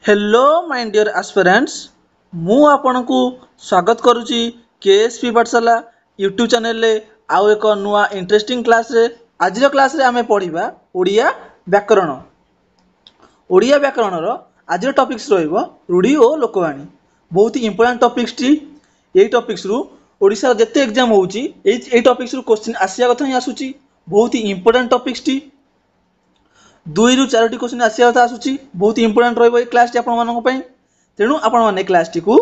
Hello my dear aspirants मु आपनकु स्वागत करुची केएसपी पाठशाला यूट्यूब चैनल रे आउ एक नुआ इंटरेस्टिंग क्लास रे आज क्लास रे आमे पढ़िबा ओडिया व्याकरण रो आज टॉपिक्स रहइबो रूढ़ी और लोकवाणी बहुत ही इंपोर्टेंट टॉपिक्स टी एई टॉपिक्स रु ओडिसा जते एग्जाम होउची एई टॉपिक्स रु क्वेश्चन आसिया कथा ही आसुची बहुत ही इंपोर्टेंट टॉपिक्स टी 2 रु 4 टी क्वेश्चन आसिया कथा आसुची बहुत इंपोर्टेंट रहइबो ए क्लास टी आपन मानन पई तेनु आपन माने क्लास टी को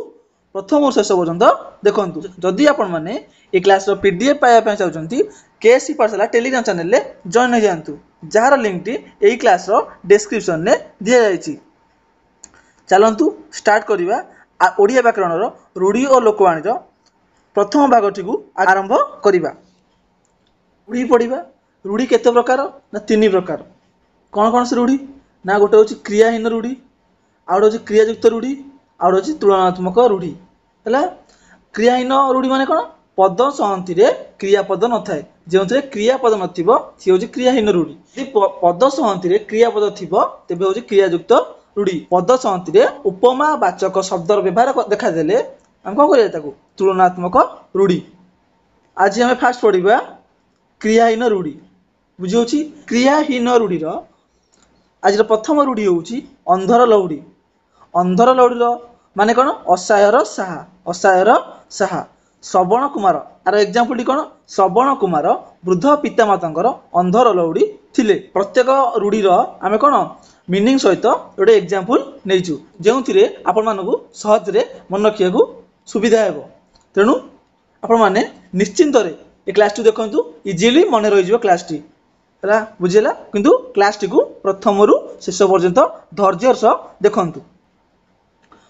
प्रथम और शेष पर्यंत देखंतु जदि आपन माने ए क्लास रो पीडीएफ पाया पय चाहउचंती केएससी पाठशाला टेलीग्राम चैनल ले जॉइन हो जानतु जार लिंक टी एई क्लास रो डिस्क्रिप्शन ले दिया जायछि। चलंतु स्टार्ट करिवा ओडिया व्याकरण रो रूढ़ी और लोकवाणी रो प्रथम भाग टी को आरंभ करिवा। रूढ़ी पढ़िबा रूढ़ी केते प्रकार ना 3 प्रकार कौन कौन से रूढ़ी ना गोटे हूँ क्रियाहीन रूढ़ी आउ गोटे हूँ क्रियायुक्त रूढ़ी आउ गोटे हूँ तुलनात्मक रूढ़ी है। क्रियाहीन रूढ़ी माने कौन पद सहंती क्रियापद न थाए जो क्रियापद नथिबो सी हूँ क्रियाहीन रूढ़ी यदि पद सहंती क्रियापद थिबो तेबे हूँ क्रियायुक्त रूढ़ी पद सहंती उपमा वाचक शब्दर व्यवहार देखादेले आम कौन करिया ताकू तुलनात्मक रूढ़ी। आज आम फास्ट पढ़िबा क्रियाहीन रूढ़ी बुझी क्रियाहीन रूढ़ी आज प्रथम रूढ़ी हूँ अंधर लौड़ी अंधर लौड़ी माने कौन असायर साहा श्रवण कुमार आर एग्जाम्पल कौन श्रवण कुमार वृद्ध पितामाता अंधर लौड़ी थिले। प्रत्येक रूढ़ीर आम कौन मीनिंग सहित गोटे एग्जाम्पल नहींचु जो आपण मानू सहज मन रखा सुविधा हे तेणु आपण मैंने निश्चिंत ए क्लास टी देखु इजिली मन रही क्लास टी है बुझेगा किंतु क्लास टी को प्रथम रु शेष पर्यंत धैर्य सह देखंतु।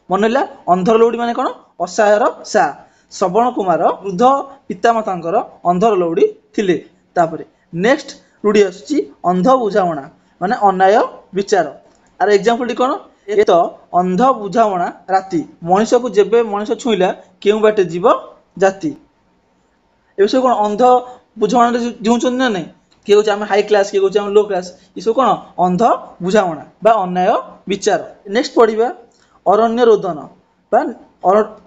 मन है अंधर लौड़ी माने कौन असायर सा श्रवण कुमार वृद्ध पितामाता अंधर लौड़ी थिले। तापरे नेक्स्ट रूढ़ी आसुची अंध बुझावणा माने अन्याय विचार आर एग्जाम्पल टी कौन ए तो अंध बुझावणा राति मनीष को जेबे मनीष छुईला केउ बाटे जीव जाति ए सब कौन अंध बुझावणा जीवन ना नहीं किए हूँ हाई क्लास किए हूँ लो क्लास ये सब कौन अंध बुझावणा बा अन्याय विचार। नेक्स्ट पढ़िबा अरण्य रोदन बा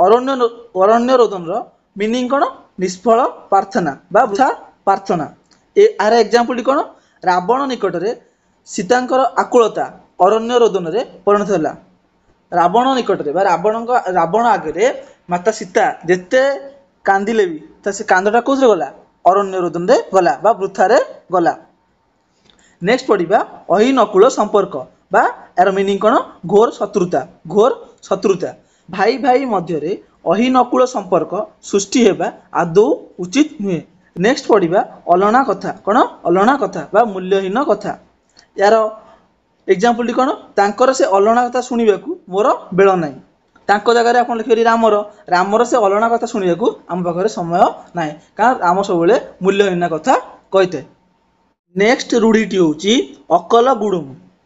अरण्य रोदन रो मीनिंग कौन निष्फल प्रार्थना बा वृथा प्रार्थना ए आर एग्जाम्पल कौन रावण निकट में सीतांकर आकुलता अरण्य रोदन रे परिणत होला। रावण निकट में रावण आगे माता सीता जेते कांदिले भी से कांदटा कौन गला अरण्य रोदन रे गला बा वृथा रे गला। नेक्स्ट पढ़िबा अहिनकुल संपर्क बा यार मीनिंग कौन घोर शत्रुता भाई भाई मध्य अहिनकुल संपर्क सृष्टि हेबा आदौ उचित नुहे। नेक्स्ट पढ़िबा अलणा कथा कौन अलणा कथा बा मूल्यहीन कथा यार एग्जाम्पल कौन तांकर से अलणा कथा शुणा मोर बेल ना तांको जगह आप लिखे रामर से अलणा कथा शुणा आम पाखे समय ना कारण राम सब मूल्यहीन कथा कही था। नेक्स्ट रूढ़ीटी हूँ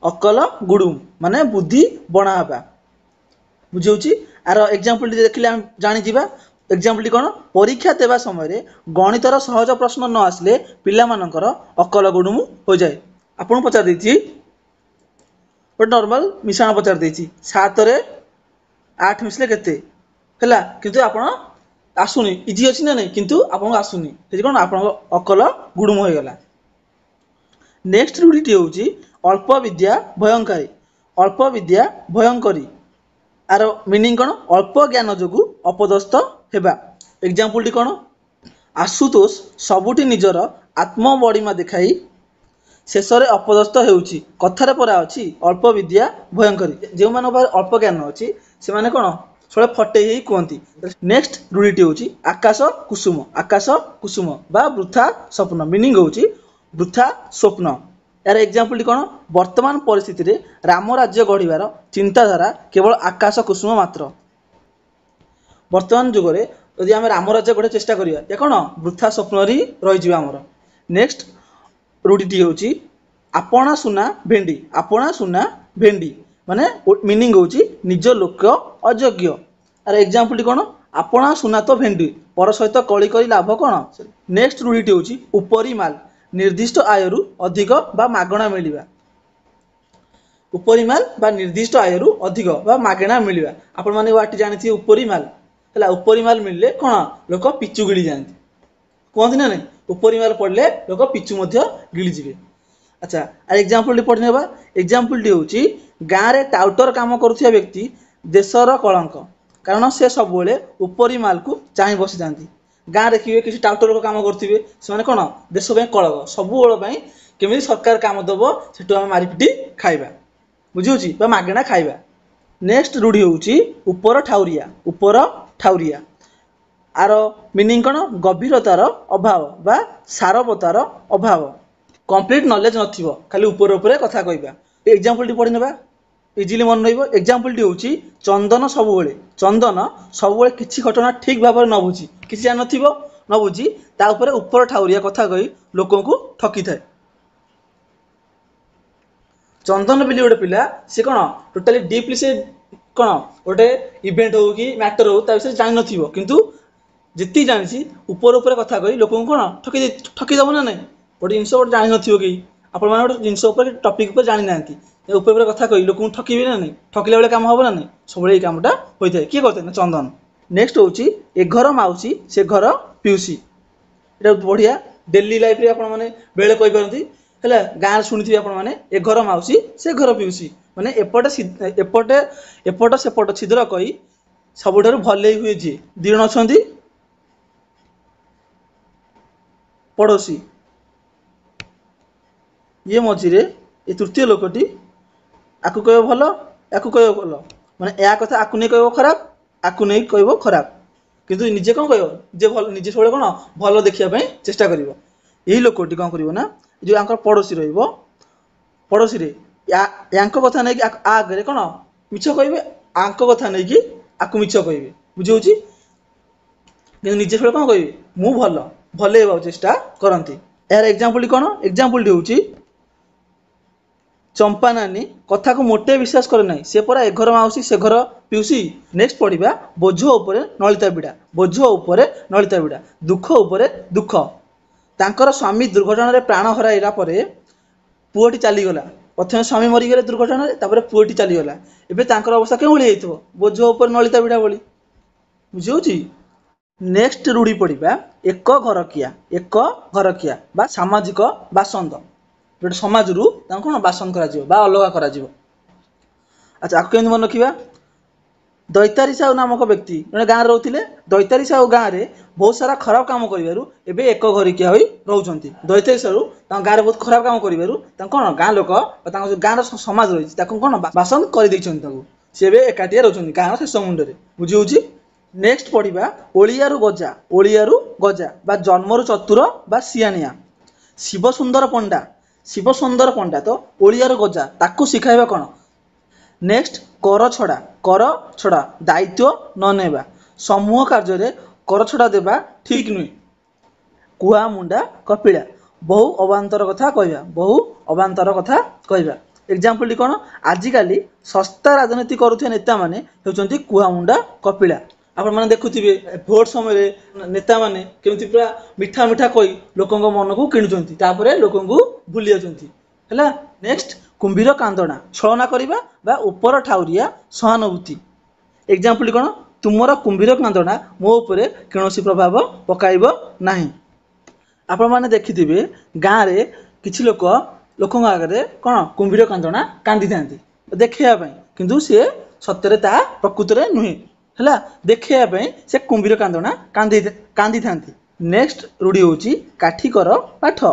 अकल गुडुम माने बुद्धि बणा हवा बुझे आर एग्जाम्पल देखिले आम जानीजा एग्जाम्पल कौन परीक्षा देवा समय गणितर सहज प्रश्न न आसले पिला मानकर अकल गुडुम हो जाए। आपन पचार देछि गोटे नॉर्मल मिश्रण पचार देछि 7 रे 8 मिसले केते हैला किंतु आपण आसुनी इजी अछि ना नहीं किंतु आपण आसुनी हे कोन आपण अकल गुडुम हो गला। नेक्स्ट रूढ़ीटी हूँ अल्प विद्या भयंकरी आर मीनिंग कौन अल्प ज्ञान जो अपदस्थ हेबा। एग्जाम्पल कौन आशुतोष सबुठी निजर आत्मबड़ीमा देखाई शेष में अपदस्थ होउची कथार परा अच्छी अल्प विद्या भयंकरी जो मान अल्प ज्ञान अच्छी से माने कौन सब फटे ही कहती। नेक्स्ट रूढ़ीटी हूँ आकाश कुसुम बा वृथा स्वप्न मीनिंग हूँ वृथा स्वप्न यार एग्जाम्पल कौन वर्तमान परिस्थिति रे राम राज्य गढ़िबार चिंताधारा केवल आकाश कुसुम मात्र। वर्तमान जुगरे यदि आम राम राज्य गढ़ चेष्टा करिया या कौन वृथा स्वप्न रही आमर। नेक्स्ट रूढ़ीटी हूँ आपणा सुना भेंडी माने मीनिंग हूँ निज लोक अयोग्य यार एग्जाम्पल कौन आपणा सुना तो भेंडी पर सहित कली करी लाभ कौन। नेक्स्ट रूढ़ीटी हूँ उपरी माल निर्दिष्ट आयरु अधिक बा मागणा मिलिबा उपरिमाल बा निर्दिष्ट आयु अधिक बा मागेणा मिलवा आपण माने वाटी जानिथि उपरिमाल हला उपरिमाल मिलले कोन लोक पिचु गिली जांती कहते ना नहीं उपरिमाल पढ़ले लोक पिचु मध्य गिली जिवे। अच्छा आ एग्जांपल टी पढ़ने बा एग्जांपल टी होची गाँ रे टाउटर काम करुथिया व्यक्ति देशर कलंक कारण से सब बेले उपरिमाल को चाहि बसी जांती गाँ देखिए किसी टाउटर काम करथिबे से माने कोन देश पे कलंक सब बेले पई केमिति सरकार काम दबो सेटु हम मारिपिटी खाइबा बुझियोची बा मागेणा खाइबा। नेक्स्ट रूढ़ी होची ऊपर ठाउरिया आर मीनिंग कौन गभीरतार अभाव बा सारवतार अभाव कंप्लीट नॉलेज नथिबो खाली ऊपर ऊपर कथा कहबा। एग्जांपल टी पढ़ी नेबा इजिली मन रहिबो। एग्जांपल टी होची चंदन सबुबेले किछि घटना ठीक भाव न बुझी किछि जान नथिबो न बुझी ता ऊपर ठाउरिया कथा कही लोकन को ठकी थाए। चंदन बिली गोटे पिला से कौन टोटाली डीपली से कौन गोटे इवेंट हो कि मैटर हो ता विषय जान नथिबो किंतु जिति जानिछि ऊपर ऊपर कथा कही लोकन को कौन ठकी दबो ना नहीं गोटे जिनस गोटे जान नथिबो कि आपण माने गोटे जिनस ऊपर टॉपिक ऊपर जानि नांती ऊपर ऊपर कथा कही लोकन ठकीबे ना नहीं ठकिला बेले काम होबो ना नहीं सब बेले कामटा होई थाए किए करते ना चंदन। नेक्स्ट होची ए घर माउसी से घर पिउसी एटा बढ़िया डेली लाइफ रे आपण माने बेले कहि परंती हला गाँ शुणी आपण मैंने ए घर माउसी से घर पिउसी माने एपट सेपट छिद्र कही सबुठारु भले हुए जी दी जण अछंती पड़ोसी ये मझिरे ए तृतीय लोकटी आकु कहबो भलो आकु कहबो भलो माने या कथा आकु नै कहबो खराब आकु नै कहबो खराब किंतु निजे कोन कहबो जे भलो निजे सबले कोन भलो देखिया पई चेष्टा करिवो। एही लोकटी कोन करिवो ना जो आंकर पड़ोसी रहिबो पड़ोसी रे यांको कथा नै कि आगरे कोन मिछ कहबे आंको कथा नै कि आकु मिछ कहबे बुझौची किंतु निजे सबले कोन कहबे मु भलो भले हेबा चेष्टा करंती। यार एग्जांपल कोन एग्जांपल होची चंपा नानी कथा को मोटे विश्वास करे नाही से परा ए घर माउसी से घर पिउसी। नेक्स्ट पढ़िबा बोझ उपरे नलिता बिड़ा दुख उपरे दुख तांकर स्वामी दुर्घटना रे प्राण हराइला परे पुओटी चली गला प्रथम स्वामी मरी गले दुर्घटना रे तापर पुओटी चली गला एबे तांकर अवस्था के भली हेइतबो बोझ ऊपर नलिता बिड़ा भली बुझौची। नेक्स्ट रूढ़ी पढ़िबा एक घर किया बा सामाजिक बासंद जो समाज रु कोन बासंद करा जिवो बा अलगा करा जिवो। अच्छा आकु केन मन रखिबा दैतारी साहू नामक व्यक्ति जने गाँ रोथिले दैतारी साहू गाँ रे बहुत सारा खराब काम करिवारु एबे एक घरिकिया होई रहउचंती। दैतारी साहू तां गाँ रे बहुत खराब काम करिवारु तां कोन गाँ लोक तां गाँ रो समाज रहिछि ताकु कोन बासंद करि दैछंती ताकु से एबे एकाटिया रहउचंती गाँ रो शेष मुंडरे बुझिउछि। नेक्स्ट पढ़िबा ओलियारु गजा बा जन्मरु चतुर बा सियानिया। शिव सुंदर पंडा तो ओलियारु गजा ताकु सिखाइबा कोन। नेक्स्ट कर छड़ा दायित्व न नेबा समूह कार्य रे कर छड़ा देबा ठीक नुई। कुआ मुंडा कपिला बहु अबांतर कथा कहबा एग्जांपल टी कोन आजिकाली सस्ता राजनीति करुथिया नेता माने हेउचंती कुआ मुंडा कपिला। आपण माने देखुथिबे भोट समय रे नेता माने केमति पूरा मिठा मिठा कहि लोकंग मन को किणुचंती तापरे लोकंगु भूली जाचंती हला। नेक्स्ट कुंभीर कांदणा छलना करिबा बा ऊपर ठाउरिया सहानुभूति एग्जांपल कोन तुमरा कुंभीर कांदणा मो ऊपर कोनोसी प्रभाव पकाइबो नाही। आपण माने देखिथिबे गाँ रे किछि लोकंग आगरे कोन कुंभीर कांदणा कांदी थांती देखिया पई किंतु से सत्यरे ता प्रकृति रे नुहे हला देखिया पई से कुंभीर कांदणा कांदी थांती। नेक्स्ट रूढ़ी होची काठीकर पाठ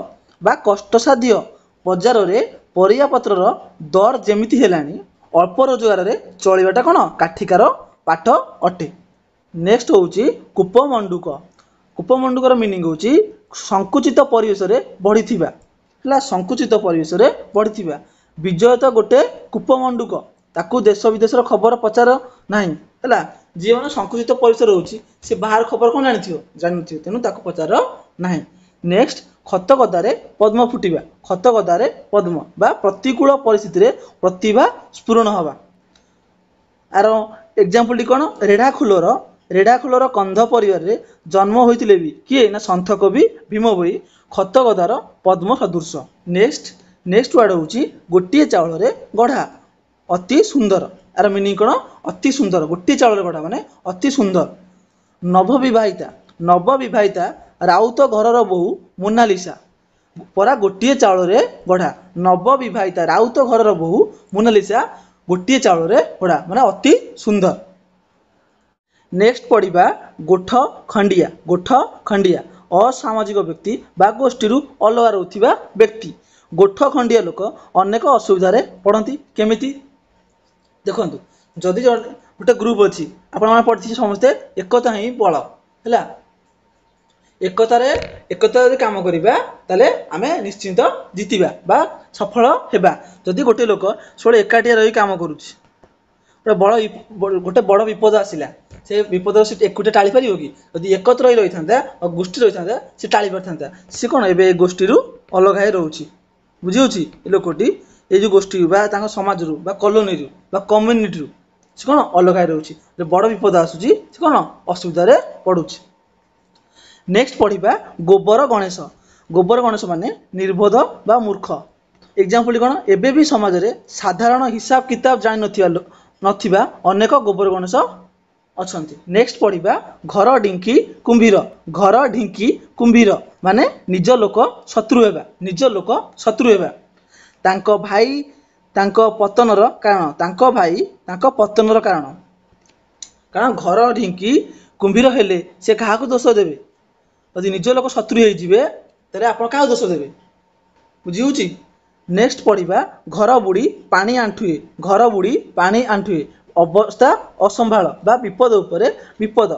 बा कष्टसाध्य बजार रे परिया पत्रर दर जेमिति हेलानी अल्प रोजगार रे चलिबाटा कोन काठीकार पाठ अटे। नेक्स्ट होची कूपमंडूकर मीनिंग होची संकुचित परिवेश रे बढ़िथिबा हला संकुचित परिवेश रे बढ़िथिबा। विजय तो गोटे कूपमंडूक ताकू देश विदेश खबर पचार नाही हला जी माने संकुचित परिवेश रहउची से बाहर खबर कोन जानिथियो तेनु ताकू पचार नाही। नेक्स्ट खतगदारे पद्म फुटिबा खतगदारे पद्म बा प्रतिकूल परिस्थिति रे प्रतिभा स्फुरण हवा। आर एग्जांपल टी कोन रेढ़ाखुलर कंध परिवार रे जन्म होइतिले भी किए ना संथ कवि भीम भोई खतगदार पद्म सदृश। नेक्स्ट वर्ड होची गोटिए चाउल रे गढ़ा अति सुंदर यार मीनिंग कौन अति सुंदर गोटे चाउल गढ़ा माने अति सुंदर नवविवाहिता राउत घरर बोहू मोनालिसा परा गोटे चाउल गढ़ा नवविवाहिता राउत घरर बोहू मोनालिसा गोटे चाउल गढ़ा माने अति सुंदर। नेक्स्ट पढ़ा गोठ खंडिया असामाजिक व्यक्ति बा गोष्ठी अलग रोकथिबा व्यक्ति गोठ खंडिया लोक अनेक असुविधा पड़ती केमिति देखु जदि गोटे ग्रुप अच्छी आपण पढ़ी समस्ते एकता ही बल है एकतार काम करवा ताले आमे निश्चिंत जीतिबा बा सफल हेबा। जदि गोटे लोक सब एकाटिया रही काम करुच्ची गोटे बड़ विपद आसला से विपद से एकुटिया टाड़ी पार कि जदि एकत्र रही था और गोष्ठी रही था सी टाड़ी पार था सी कौन ए गोष्ठी अलग है रोचे बुझी लोकटी ये जो गोष्ठी समाज कॉलोनी कम्युनिटी से कौन अलग है रोचे बड़ विपद आसूसी से कौन असुविधा पड़ुछि। नेक्स्ट पढ़ा गोबर गणेश माने निर्बोध बा मूर्ख एग्जाम्पल कौन एबे भी समाज रे साधारण हिसाब किताब जानी नथिबा अनेक गोबर गणेश अछंती। नेक्स्ट पढ़ा घर ढिंकी कुंभीर माने निज लोक शत्रु हेबा तांको भाई तांको पतनर कारण कारण घर ढिंकी कुंभीर हेले से क्या दोष देवे यदि निज लोक शत्रु होइजिबे तारे आपण क्या दोष देवे बुझी। नेक्स्ट पढ़ा घर बुड़ी पानी आंठुए अवस्था असंभाल बा विपद उपरे विपद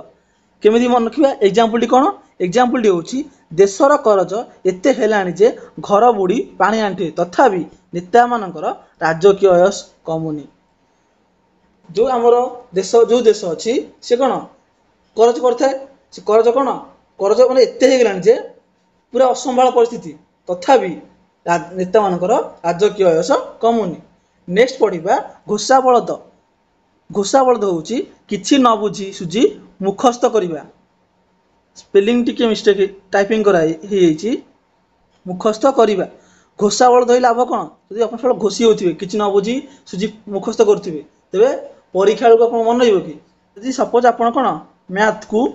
केमिति मन रखिबा एग्जाम्पल कौन एग्जाम्पल होची देशर करज एते हेलाणी जे घर बुड़ी पानी आंठुए तथापि नेता मानकर राजकीय अयस कमुनी जो आमर देश जो देश अच्छी से कौन करज करथाए से करज कौन करज माने एते हे गेलाणी जे पूरा असंभाल परिस्थिति तथापि नेता मानकर राजकीय अयस कमुनी। नेक्स्ट पढ़ा घोषा बलद होची किछि न बुझी सुझी मुखस्त करिबा स्पेलिंग टिके मिस्टेक टाइपिंग कराई मुखस्त करिबा घोषा बलद लाभ कौन जब आप सब घोषी होते किछि न बुझी सुझी मुखस्त करुवे तेरे परीक्षा बेलू आप मन रही कि यदि सपोज आप कौन मैथ को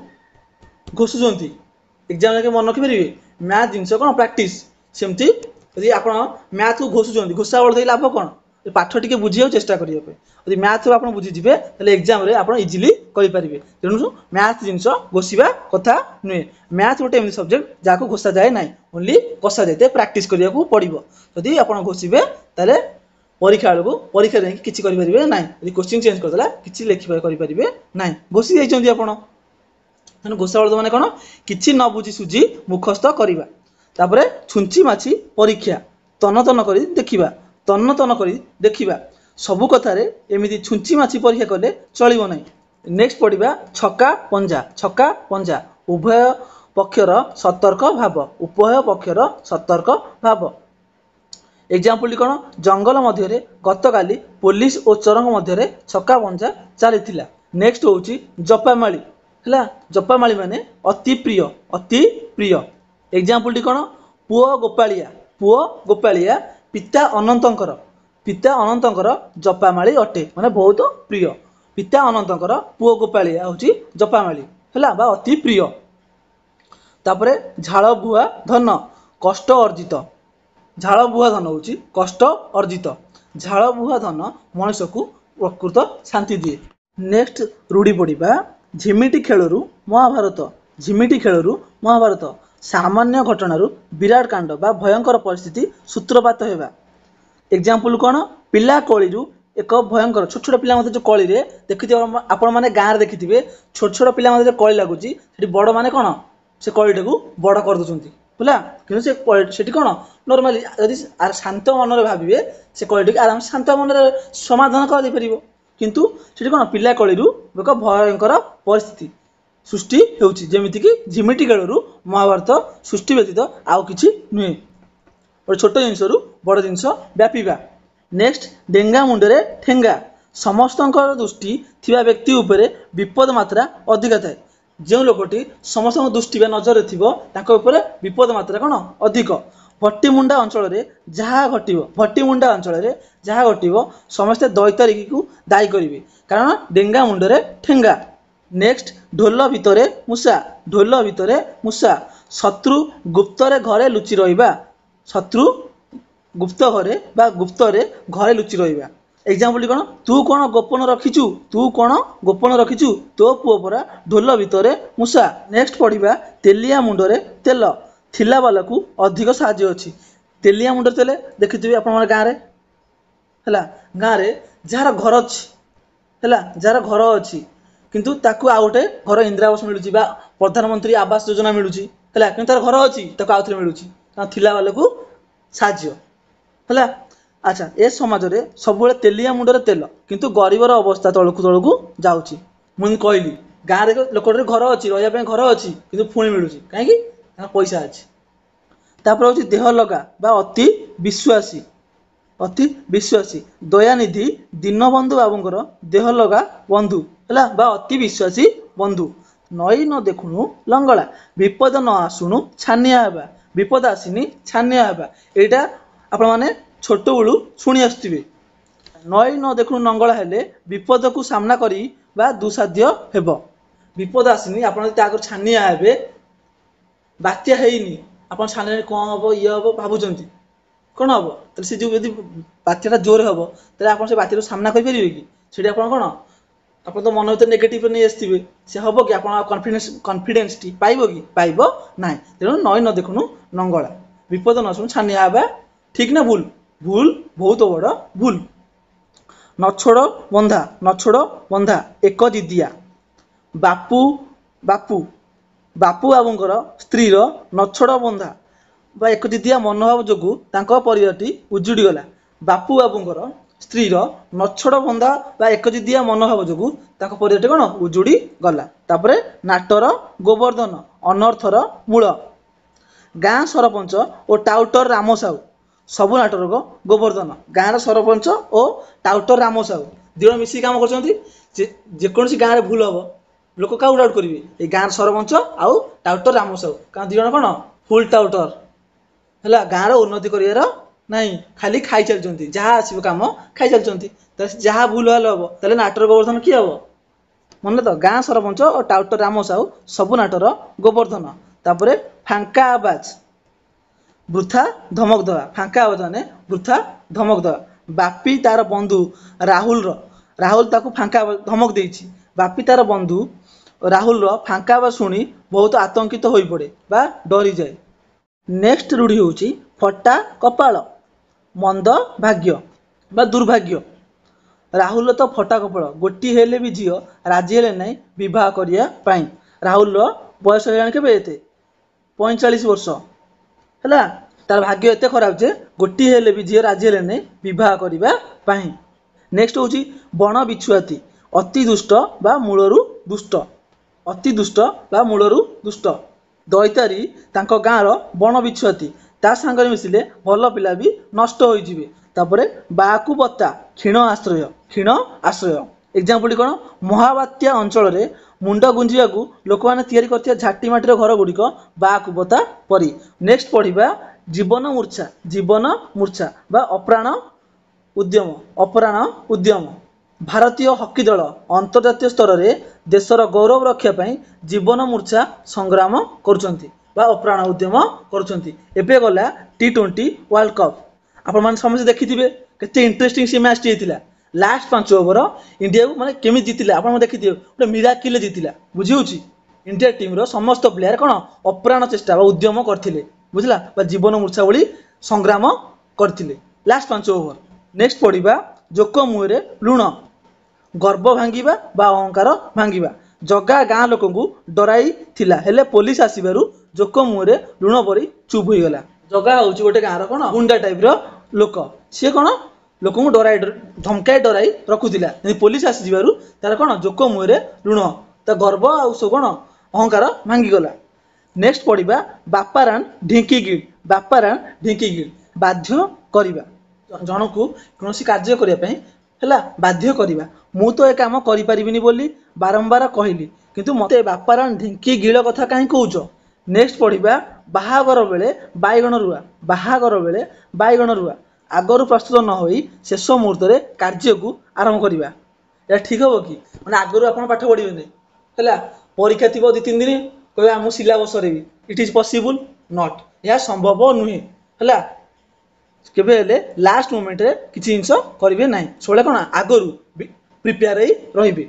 घोषुंट एग्जाम के मन रखिपारे मैथ जिनस कौन प्राक्ट सेमती यदि आप मैथ को घोषुंट घोषा बलद लाभ कौन पाठ टी बुझे चेष्टा करेंगे यदि मैथ आप बुझीजे एग्जाम आप इजिली करेंगे तेणु मैथ जिनस घोषा कथा नुहे मैथ गोटे एमती सब्जेक्ट जहाँ घोषा जाए ना ओनली कषा जाए प्राक्ट करने पड़ो जदि आप घोषे ताले परीक्षा बेलू परीक्षा नहीं किसी करेंगे ना यदि क्वेश्चन चेंज करदेला कि लिखिपारे ना घोषी जाइए आप तेणु घोषा बलद मैंने कौन किसी न बुझी सुझी मुखस्त करवा छुंची माछी परीक्षा तन तन कर देखा सबु कथार एमती छुंची माछी परीक्षा कले चलो ना। नेक्स्ट पढ़ा छक्का पंजा उभय पक्षर सतर्क भाव एग्जाम्पल कौन जंगल मध्य गतकाली पुलिस और चोरंग मध्य छक्का पंजा चली। नेक्स्ट हूँ जपामाली है जपामाली माने अति प्रिय एग्जाम्पल कौन पुओ गोपालिया पिता अनंतर जपामाली अटे माने बहुत प्रिय पिता अनंतर पुओ गोपालिया हूँ जपामाली है अति प्रिय। तापरे झाड़ बुआ धन कष्ट अर्जित झाड़ बुआ धन हूँ कष्ट अर्जित झाड़ बुआ धन मनुष्य को प्रकृत शांति दिए। नेक्स्ट रूढ़ी पढ़ा झिमिटी खेलू महाभारत सामान्य घटनारू विराट कांड बा भयंकर परिस्थिति सूत्रपात होगा एग्जाम्पल कौन पिला कली एक भयंकर छोट छोट पिला जो कली देखिए आपण मैंने गाँव देखिए छोट छोट पिला कली लगुच बड़ माने कौन से कलीटा को बड़ कर दूसरी बुला कि कौन नॉर्मली यदि शांत मन भावे से कलीटी आराम शांत मन समाधान कर किंतु से कौन पिला कली एक भयंकर परिस्थिति सृष्टि होमती कि झिमिटी खेलू महाभारत सृष्टि व्यतीत आउ कि नुहे गोटे छोट जिनस बड़ जिनस व्यापीबा। नेक्स्ट डेंगा मुंडे ठेंगा समस्त दृष्टि थिबा व्यक्ति उपरे विपद मात्रा अधिका थाए जो लोकटी समस्त दृष्टि नजर थी विपद मात्रा कौन अधिक भट्टिमुंडा अंचल जहाँ घटिव भट्टिमुंडा अंचल जहाँ घटिव समस्ते दैतारिकी को दायी करेंगे कारण डेंगा मुंडरे ठेंगा। नेक्स्ट ढोल भितरे मूषा ढोल भितरे मूषा शत्रु गुप्तरे घरे लुचि रहिबा शत्रु गुप्त घरे बा गुप्तरे घरे लुचि रहिबा। एग्जाम्पल कौन तू कौन गोपन रखिचु तू कौन गोपन रखिचु तो पुओ परा ढोल भितरे मूषा। नेक्स्ट पढ़िबा तेलिया मुंडरे तेल थिला वाला को अधिक साहाय्य अच्छी तेलिया मुंडरे तेल देखिथिबे आपण गाँव रे हैला गाँव रे जार घर अच्छी हैला जार घर अच्छी किंतु ताकू आ गोटे घर इंदिरा आवास मिलूची बा प्रधानमंत्री आवास योजना मिलूची हैला किंतु तार घर अच्छी ताकू आउ थरे मिलूची थिला वाला को साहाय्य हैला। अच्छा ए समाज रे सब तेलिया मुंडरे तेल किंतु गरीबर अवस्था तलकू तलकू जाउची मुझे कहली गाँव रे लोक घर अच्छी रहा घर अच्छी किंतु पुणी मिलूची कहीं पैसा अच्छी। तापर हूँ देह लगा बा अति विश्वासी दयानिधि दीनबंधु बाबूंकर देह लगा बंधु है बा अति विश्वासी बंधु। नई न देखुणु लंगड़ा विपद न आसुणु छानिया हेबा विपद आसीनी छानिया हेबा एटा आपण माने छोट बेलू शुणी आसुथिबे। नई न देखुणु लंगड़ा हेले विपद को सामना करी बा दुसाध्य हेब विपद आसीनी आपण ताकर छानिया हेबे बात्या हेनी आपण छानिया कौन हम ये हम भावुंट कौन हम तो से जो यदि बात्याटा जोर हम तो आप बात्या सामना करेंगे कि सीटा आप कौन आप तो मन भर नेगेटिव नहीं आसवे से हम कि आप कन्फिडेन्स टी पाइब कि पाइब ना तेणु नई न देखुणु लंगड़ा विपद न शुणु छानिया हेबा ठीक ना भूल भूल बहुत बड़ भूल। नछोड़ बंधा एक जिदिया बापू बापू बापू बाबूंकर स्त्री नछोड़ बंधा बा एक जिदिया मनोभाव जोगु तांको परिवारटी उजुड़ी गला। बापू बाबूंकर स्त्री नछोड़ बंधा बा एक जिदिया मनोभाव जोगु तांको परिवारटी कौन उजुड़ी गला। तापरे नाटर गोवर्धन अनर्थर मूल गाँ सरपंच और टाउटर राम साहू सबु नाटर गोवर्धन गाँव सरपंच और टाउटर राम साहू दिज मिसिक काम कर गाँव में भूल हम लोक क्या डाउट करेंगे ये गाँव सरपंच आउ टाउटर राम साहू कारण दिज कौन फुल टाउटर है गाँव उन्नति कर नहीं खाली खाई चलती जहाँ आसो कम खाई चलती जहाँ भूल भाल हम तेल नाटर गोवर्धन किए हम मन तो गाँ सरपंच और टाउटर राम साहू सबु नाटर गोवर्धन। तापर फांका आवाज वृथा धमक दवा फांका आवाज माने वृथा धमक दवा। बापी तार बंधु राहुल ताकू फांका धमक देछि बापी तार बंधु राहुल फांका आवाज शुणी बहुत आतंकित हो पड़े बा डरी जाए। नेक्स्ट रूढ़ी होची फटा कपाल मंद भाग्य बा दुर्भाग्य। राहुल तो फटा कपाल गोटी हेले भी झील राजी हेले नहीं विवाह करिया पाई। राहुल बयस के 45 वर्ष है तार भाग्य एत खराब जे गोटी हेले भी झील राजी हेले नहीं विवाह करने पाई। नेक्स्ट होची बण बिछुआती अति दुष्ट बा मूलरू दुष्ट अति दुष्ट बा मूलरू दुष्ट। दैतारी तांको गाँव बण बिछुआती ता सांगरे मिसिले भल पिला भी नष्ट हो जिवे। तापरे बाकू बत्ता क्षीण आश्रय एग्जाम्पल कौन महाबात्या अंचल रे मुंड गुंजिया लोक मैंने तैयारी करथिया झाटी माटीर घर गुड़िक बाकू बत्ता परी। नेक्स्ट पढ़िबा जीवन मूर्छा बा अपराण उद्यम। भारतीय हॉकी दल अंतर्जातीय स्तर में देशर गौरव रक्षा पाई जीवन मूर्छा संग्राम करुछंती बा अपराण उद्यम करुछंती। एबे गला T20 वर्ल्ड कप आपण माने समझ देखिथिबे केते इंटरेस्टिंग से मैच होता लास्ट 5 ओवर इंडिया को माने केमी जीतिला आपण देखिथिबे गोटे मिराकिल जीतिला बुझिउची। इंडिया टीम रो समस्त प्लेयर कौन अपराण चेष्टा उद्यम करथिले बुझला बा जीवन मूर्छा भली संग्राम करथिले लास्ट 5 ओवर। नेक्स्ट पढ़िबा जोक मुहरे लुण गर्व भांगिबा बा अहंकार भांगिबा। जगा गाँ लोक डराई थिला हेले पुलिस आसबार जोक मुहरे लुण परी चुप हो गला। जगा हूँ गोटे गाँव कौन गुंडा टाइप लोक सी कौन लोक डराई धमकाई डराई रखुला पुलिस आसबार तार कौन जोक मुहरे लुण ता गर्व आ सब कौन अहंकार भांगीगला। नेक्स्ट पढ़िबा बापारान ढिंकी गिड़ बाध्य करवा जन को कौन कार्य करने है बाध्य करवा। मु तो ए काम करिनी बोली बारंबार कहली किंतु मते बापारान ढिंकी गिड़ कथा कहीं कौच। नेक्स्ट पढ़िबा ବାହାଘର ବେଳେ ବାଇଗଣ ରୁଆ, ବାହାଘର ବେଳେ ବାଇଗଣ ରୁଆ, ଆଗରୁ ପ୍ରସ୍ତୁତ ନ ହୋଇ ଶେଷ ମୁହୂର୍ତ୍ତରେ କାର୍ଯ୍ୟକୁ ଆରମ୍ଭ କରିବା। ଏହା ଠିକ୍ ହବ କି? ମାନେ ଆଗରୁ ଆପଣ ପାଠ ପଢ଼ିବେନି ହେଲା, ପରୀକ୍ଷା ଥିବ 2-3 ଦିନ, କହିବା ମୁଁ ସିଲାବସ୍ ସରେଇବି। ଇଟ୍ ଇଜ୍ ପସିବୁଲ୍ ନଟ୍, ଏହା ସମ୍ଭବ ନୁହେଁ ହେଲା। କେବେ ହେଲେ ଲାଷ୍ଟ ମୋମେଣ୍ଟରେ କିଛି ଜିନିଷ କରିବେ ନାହିଁ। ସବୁବେଳେ କ'ଣ ଆଗରୁ ପ୍ରିପେୟାର ହେଇ ରହିବେ।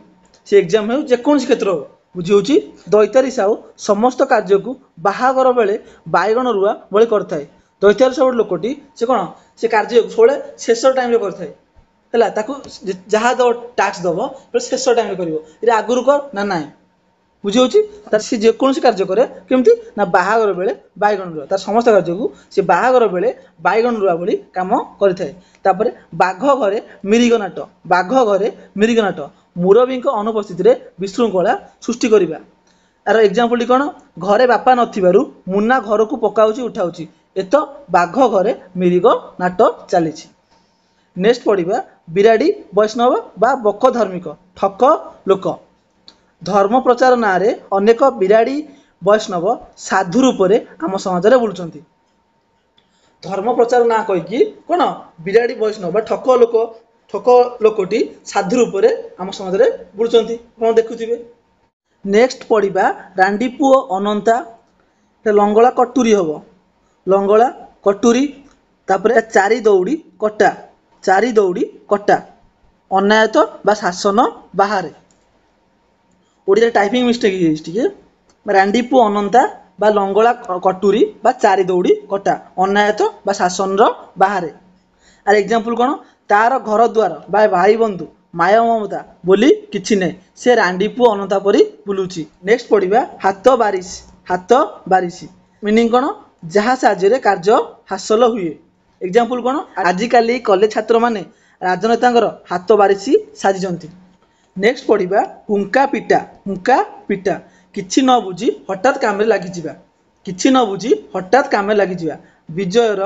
ସେ ଏକ୍ଜାମ୍ ହେଉ ଯେକୌଣସି କ୍ଷେତ୍ର ହେଉ, ବୁଝି ହେଉଛି। ଦୈତାରୀ ସାହୁ ସମସ୍ତ କାର୍ଯ୍ୟକୁ ବାହାଘର ବେଳେ ବାଇଗଣ ରୁଆ ଭଳି କରିଥାଏ। ଦୈତାରୀ ସାହୁ ଗୋଟେ ଲୋକଟି, ସେ କ'ଣ ସେ କାର୍ଯ୍ୟକୁ ସବୁବେଳେ ଶେଷ ଟାଇମ୍ରେ କରିଥାଏ ହେଲା। ତାକୁ ଯାହା ଦେବ ଟାସ୍କ ଦେବ ଶେଷ ଟାଇମ୍ରେ କରିବ। ଏଇଟା ଆଗରୁ କର ନା ନାହିଁ, ବୁଝି ହେଉଛି। ତାର ସେ ଯେକୌଣସି କାର୍ଯ୍ୟ କରେ କେମିତି ନା ବାହାଘର ବେଳେ ବାଇଗଣ ରୁଆ, ତାର ସମସ୍ତ କାର୍ଯ୍ୟକୁ ସେ ବାହାଘର ବେଳେ ବାଇଗଣ ରୁଆ ଭଳି କାମ କରିଥାଏ। ତାପରେ ବାଘ ଘରେ ମିରିଗ ନାଟ, ବାଘ ଘରେ ମିରିଗ ନାଟ, ମୁରବୀଙ୍କ ଅନୁପସ୍ଥିତିରେ ବିଶୃଙ୍ଖଳା ସୃଷ୍ଟି କରିବା। ଆର ଏକ୍ଜାମ୍ପଲଟି କ'ଣ? ଘରେ ବାପା ନଥିବାରୁ ମୁନା ଘରକୁ ପକାଉଛି ଉଠାଉଛି, ଏତ ବାଘ ଘରେ ମିରିଗ ନାଟ ଚାଲିଛି। ନେକ୍ସଟ ପଢ଼ିବା ବିରାଡ଼ି ବୈଷ୍ଣବ ବା ବକ ଧାର୍ମିକ ଠକ ଲୋକ। ଧର୍ମ ପ୍ରଚାର ନାଁରେ ଅନେକ ବିରାଡ଼ି ବୈଷ୍ଣବ ସାଧୁ ରୂପରେ ଆମ ସମାଜରେ ବୁଲୁଛନ୍ତି। ଧର୍ମ ପ୍ରଚାର ନାଁ କହିକି କ'ଣ ବିରାଡ଼ି ବୈଷ୍ଣବ ବା ଠକ ଲୋକଟି ସାଧୁ ରୂପରେ ଆମ ସମାଜରେ ବୁଲୁଛନ୍ତି, ଆପଣ ଦେଖୁଥିବେ। ନେକ୍ସଟ ପଢ଼ିବା ରାଣ୍ଡି ପୁଅ ଅନନ୍ତା, ଲଙ୍ଗଳା କଟୁରୀ ହେବ, ଲଙ୍ଗଳା କଟୁରୀ। ତାପରେ ଚାରି ଦୌଡ଼ି କଟା, ଚାରି ଦୌଡ଼ି କଟା, ଅନାୟତ ବା ଶାସନ ବାହାରେ। ଓଡ଼ିଆରେ ଟାଇପିଂ ମିଷ୍ଟେକ୍ ହେଇଯାଇଛି ଟିକେ। ରାଣ୍ଡି ପୁଅ ଅନନ୍ତା ବା ଲଙ୍ଗଳା କଟୁରୀ ବା ଚାରି ଦୌଡ଼ି କଟା, ଅନାୟତ ବା ଶାସନର ବାହାରେ। ଆର ଏକ୍ଜାମ୍ପଲ କ'ଣ? ତାର ଘର ଦ୍ୱାର ବା ଭାଇ ବନ୍ଧୁ ମାୟା ମମତା ବୋଲି କିଛି ନାହିଁ, ସେ ରାଣ୍ଡି ପୁଅ ଅନନ୍ତା ପରି ବୁଲୁଛି। ନେକ୍ସଟ ପଢ଼ିବା ହାତ ବାରିଶ, ହାତ ବାରିଶ ମିନିଂ କ'ଣ? ଯାହା ସାହାଯ୍ୟରେ କାର୍ଯ୍ୟ ହାସଲ ହୁଏ। ଏକ୍ଜାମ୍ପଲ କ'ଣ? ଆଜିକାଲି କଲେଜ ଛାତ୍ରମାନେ ରାଜନେତାଙ୍କର ହାତ ବାରିଶି ସାଜିଛନ୍ତି। ନେକ୍ସଟ ପଢ଼ିବା ହୁଙ୍କା ପିଟା, ହୁଙ୍କା ପିଟା କିଛି ନ ବୁଝି ହଠାତ୍ କାମରେ ଲାଗିଯିବା, କିଛି ନ ବୁଝି ହଠାତ୍ କାମରେ ଲାଗିଯିବା। ବିଜୟର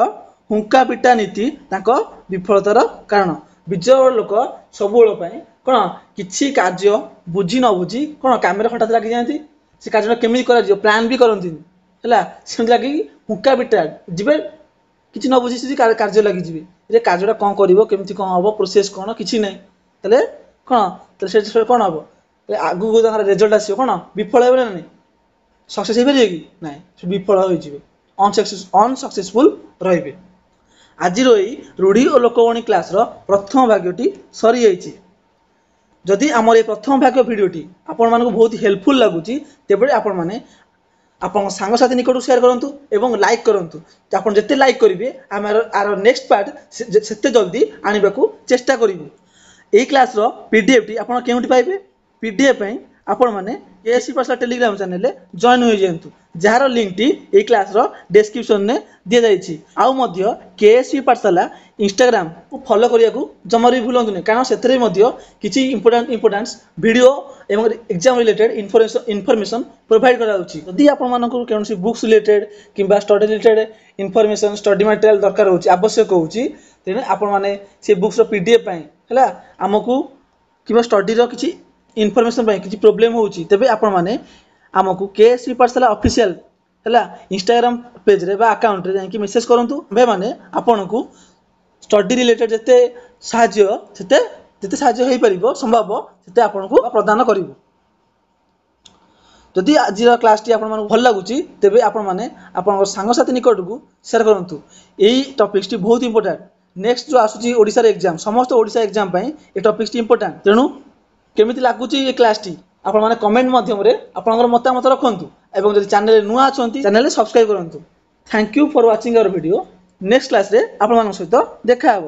ହୁଙ୍କା ପିଟା ନୀତି ତାଙ୍କ ବିଫଳତାର କାରଣ। ବିଜୟ ଲୋକ ସବୁବେଳ ପାଇଁ କ'ଣ କିଛି କାର୍ଯ୍ୟ ବୁଝି ନ ବୁଝି କ'ଣ କାମରେ ହଠାତ୍ ଲାଗିଯାଆନ୍ତି। ସେ କାର୍ଯ୍ୟଟା କେମିତି କରାଯିବ ପ୍ଲାନ୍ ବି କରନ୍ତିନି ହେଲା, ସେମିତି ଲାଗିକି ହୁଙ୍କା ପିଟା ଯିବେ, କିଛି ନ ବୁଝି ସେ କାର୍ଯ୍ୟ ଲାଗିଯିବେ। ଯେ କାର୍ଯ୍ୟଟା କ'ଣ କରିବ, କେମିତି କ'ଣ ହେବ, ପ୍ରୋସେସ୍ କ'ଣ, କିଛି ନାହିଁ। ତାହେଲେ କ'ଣ, ତାହେଲେ ସେ କ'ଣ ହେବ, ଆଗକୁ ତାଙ୍କର ରେଜଲ୍ଟ ଆସିବ କ'ଣ ବିଫଳ ହେବେ ନା ନାହିଁ, ସକ୍ସେସ୍ ହେଇପାରିବେ କି ନାହିଁ, ସେ ବିଫଳ ହୋଇଯିବେ, ଅନସକ୍ସେସଫୁଲ୍ ରହିବେ। ଆଜିର ଏଇ ରୂଢ଼ି ଓ ଲୋକବାଣୀ କ୍ଲାସ୍ର ପ୍ରଥମ ଭାଗଟି ସରିଯାଇଛି। ଯଦି ଆମର এই ପ୍ରଥମ ଭାଗ ଭିଡ଼ିଓଟି ଆପଣମାନଙ୍କୁ ବହୁତ ହେଲ୍ପଫୁଲ୍ ଲାଗୁଛି, ତେବେ ଆପଣମାନେ ଆପଣଙ୍କ ସାଙ୍ଗସାଥି ନିକଟକୁ ସେୟାର କରନ୍ତୁ ଏବଂ ଲାଇକ୍ କରନ୍ତୁ। ଆପଣ ଯେତେ ଲାଇକ୍ କରିବେ ଆମେ ଆର ନେକ୍ସଟ ପାର୍ଟ ସେତେ ଜଲ୍ଦି ଆଣିବାକୁ ଚେଷ୍ଟା କରିବୁ। এই କ୍ଲାସ୍ର ପିଡିଏଫ୍ଟି ଆପଣ କେଉଁଠି ପାଇବେ? ପିଡିଏଫ୍ ପାଇଁ ଆପଣମାନେ କେଏସସି ପାଠଶାଳା ଟେଲିଗ୍ରାମ ଚ୍ୟାନେଲରେ ଜଏନ୍ ହୋଇଯାଆନ୍ତୁ, ଯାହାର ଲିଙ୍କଟି এই କ୍ଲାସ୍ର ଡେସ୍କ୍ରିପସନରେ ଦିଆଯାଇଛି। ଆଉ ମଧ୍ୟ କେଏସସି ପାଠଶାଳା ଇନଷ୍ଟାଗ୍ରାମକୁ ଫଲୋ କରିବାକୁ ଜମାରୁ ବି ଭୁଲନ୍ତୁନି, କାରଣ ସେଥିରେ ମଧ୍ୟ କିଛି ଇମ୍ପୋର୍ଟାନ୍ସ ଭିଡ଼ିଓ ଏବଂ ଏକ୍ଜାମ୍ ରିଲେଟେଡ୍ ଇନଫର୍ମେସନ୍ ପ୍ରୋଭାଇଡ଼ କରାଯାଉଛି। ଯଦି ଆପଣମାନଙ୍କୁ କୌଣସି ବୁକ୍ସ ରିଲେଟେଡ୍ କିମ୍ବା study related information study material ଦରକାର ହେଉଛି, ଆବଶ୍ୟକ ହେଉଛି, ତେଣୁ ଆପଣମାନେ ସେ ବୁକ୍ସର ପିଡିଏଫ୍ ପାଇଁ ହେଲା ଆମକୁ କିମ୍ବା ଷ୍ଟଡିର କିଛି ଇନଫର୍ମେସନ୍ ପାଇଁ କିଛି ପ୍ରୋବ୍ଲେମ୍ ହେଉଛି, ତେବେ ଆପଣମାନେ ଆମକୁ କେଏସସି ପାଠଶାଳା ଅଫିସିଆଲ ହେଲା ଇନଷ୍ଟାଗ୍ରାମ ପେଜରେ ବା ଆକାଉଣ୍ଟରେ ଯାଇକି ମେସେଜ କରନ୍ତୁ। ଆମେମାନେ ଆପଣଙ୍କୁ ଷ୍ଟଡି ରିଲେଟେଡ୍ ଯେତେ ସାହାଯ୍ୟ ହେଇପାରିବ ସମ୍ଭବ ସେତେ ଆପଣଙ୍କୁ ପ୍ରଦାନ କରିବୁ। ଯଦି ଆଜିର କ୍ଲାସ୍ଟି ଆପଣମାନଙ୍କୁ ଭଲ ଲାଗୁଛି, ତେବେ ଆପଣମାନେ ଆପଣଙ୍କ ସାଙ୍ଗସାଥି ନିକଟକୁ ସେୟାର କରନ୍ତୁ। ଏଇ ଟପିକ୍ସଟି ବହୁତ ଇମ୍ପୋର୍ଟାଣ୍ଟ। ନେକ୍ସଟ ଯେଉଁ ଆସୁଛି ଓଡ଼ିଶାର ଏକ୍ଜାମ୍, ସମସ୍ତ ଓଡ଼ିଶା ଏକ୍ଜାମ୍ ପାଇଁ ଏ ଟପିକ୍ସଟି ଇମ୍ପୋର୍ଟାଣ୍ଟ। ତେଣୁ କେମିତି ଲାଗୁଛି ଏ କ୍ଲାସ୍ଟି ଆପଣମାନେ କମେଣ୍ଟ ମାଧ୍ୟମରେ ଆପଣଙ୍କର ମତାମତ ରଖନ୍ତୁ ଏବଂ ଯଦି ଚ୍ୟାନେଲରେ ନୂଆ ଅଛନ୍ତି ଚ୍ୟାନେଲରେ ସବସ୍କ୍ରାଇବ୍ କରନ୍ତୁ। Thank you for watching our video. Next କ୍ଲାସ୍ରେ ଆପଣମାନଙ୍କ ସହିତ ଦେଖା ହେବ।